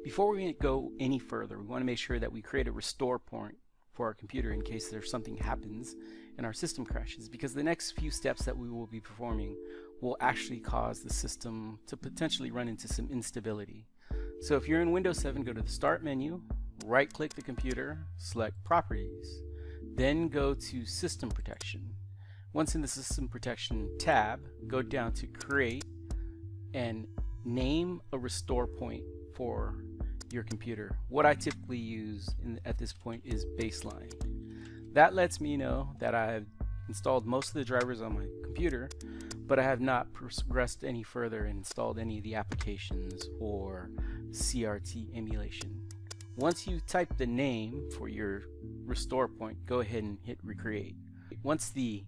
Before we go any further, we want to make sure that we create a restore point for our computer in case there's something happens and our system crashes, because the next few steps that we will be performing will actually cause the system to potentially run into some instability. So if you're in Windows 7, go to the Start menu, right click the computer, select Properties, then go to System Protection. Once in the System Protection tab, go down to Create and name a restore point for your computer. What I typically use at this point is Baseline. That lets me know that I have installed most of the drivers on my computer, but I have not progressed any further and installed any of the applications or CRT emulation. Once you type the name for your restore point, go ahead and hit Recreate. Once the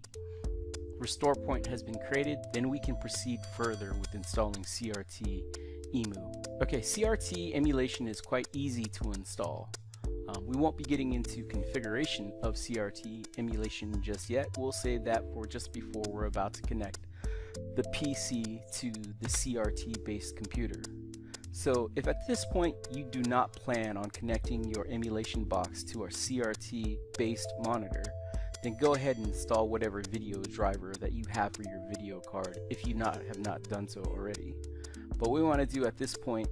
restore point has been created, then we can proceed further with installing CRT EMU. Okay, CRT emulation is quite easy to install. We won't be getting into configuration of CRT emulation just yet. We'll save that for just before we're about to connect the PC to the CRT based computer. So if at this point you do not plan on connecting your emulation box to our CRT based monitor, then go ahead and install whatever video driver that you have for your video card if you have not done so already. But what we want to do at this point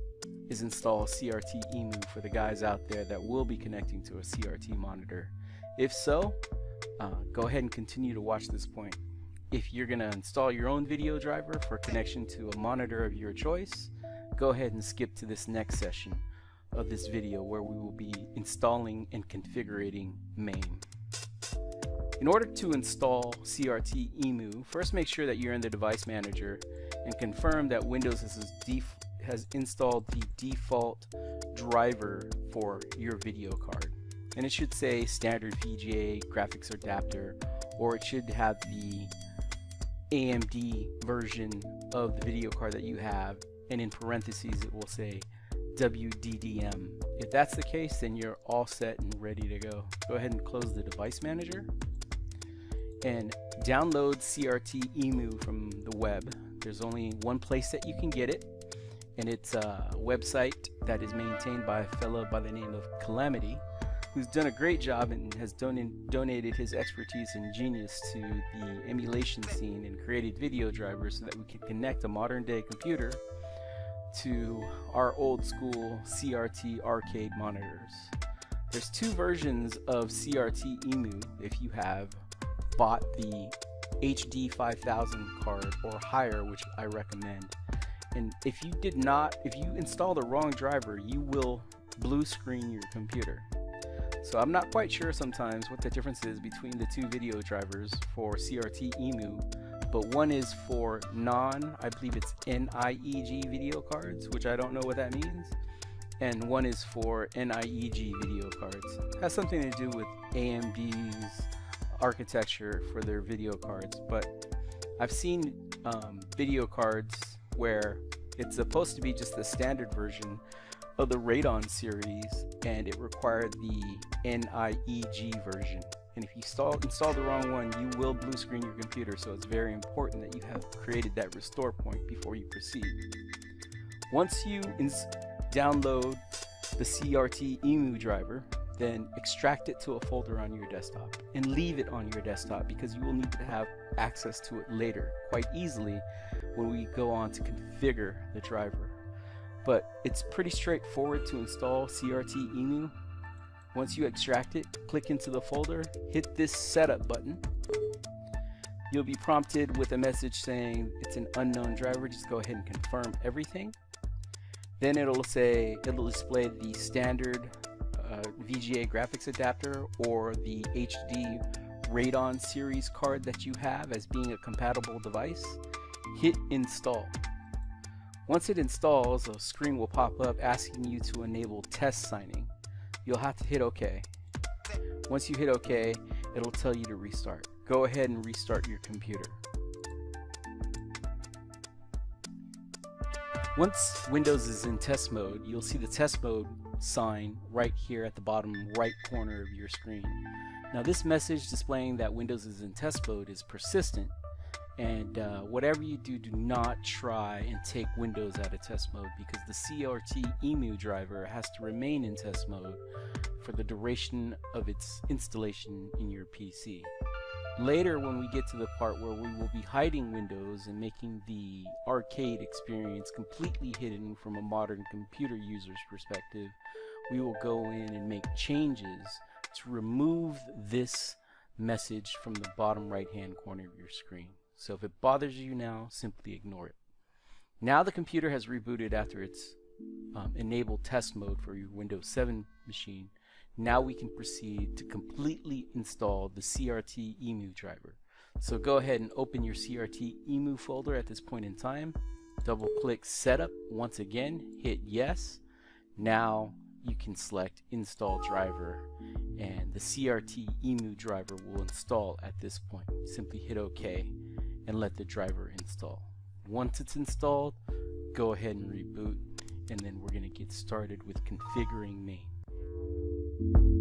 is install CRT EMU for the guys out there that will be connecting to a CRT monitor. If so, go ahead and continue to watch this point. If you're going to install your own video driver for connection to a monitor of your choice, go ahead and skip to this next session of this video where we will be installing and configuring MAME. In order to install CRT EMU, first make sure that you're in the device manager and confirm that Windows has installed the default driver for your video card. And it should say standard VGA graphics adapter, or it should have the AMD version of the video card that you have, and in parentheses it will say WDDM. If that's the case, then you're all set and ready to go. Go ahead and close the device manager and download CRT EMU from the web. There's only one place that you can get it, and it's a website that is maintained by a fellow by the name of Calamity, who's done a great job and has donated his expertise and genius to the emulation scene and created video drivers so that we can connect a modern day computer to our old school CRT arcade monitors. There's two versions of CRT EMU if you have bought the HD 5000 card or higher, which I recommend. And if you install the wrong driver, you will blue screen your computer. So I'm not quite sure sometimes what the difference is between the two video drivers for CRT EMU, but one is for I believe it's NIEG video cards, which I don't know what that means, and one is for NIEG video cards. It has something to do with AMD's architecture for their video cards, but I've seen video cards where it's supposed to be just the standard version of the Radeon series, and it required the NIEG version. And if you install the wrong one, you will blue screen your computer, so it's very important that you have created that restore point before you proceed. Once you download the CRT EMU driver, then extract it to a folder on your desktop and leave it on your desktop, because you will need to have access to it later quite easily when we go on to configure the driver. But it's pretty straightforward to install CRT EMU. Once you extract it, click into the folder, hit this setup button. You'll be prompted with a message saying it's an unknown driver. Just go ahead and confirm everything. Then it'll display the standard VGA graphics adapter or the HD Radeon series card that you have as being a compatible device. Hit install. Once it installs, a screen will pop up asking you to enable test signing. You'll have to hit OK. Once you hit OK, it'll tell you to restart. Go ahead and restart your computer. Once Windows is in test mode, you'll see the test mode sign right here at the bottom right corner of your screen. Now this message displaying that Windows is in test mode is persistent, And whatever you do, do not try and take Windows out of test mode, because the CRT EMU driver has to remain in test mode for the duration of its installation in your PC. Later, when we get to the part where we will be hiding Windows and making the arcade experience completely hidden from a modern computer user's perspective, we will go in and make changes to remove this message from the bottom right hand corner of your screen. So if it bothers you now, simply ignore it. Now the computer has rebooted after its enabled test mode for your Windows 7 machine. Now we can proceed to completely install the CRT EMU driver. So go ahead and open your CRT EMU folder at this point in time. Double click Setup once again, hit Yes. Now you can select Install Driver, and the CRT EMU driver will install at this point. Simply hit OK and let the driver install. Once it's installed, go ahead and reboot, and then we're going to get started with configuring MAME.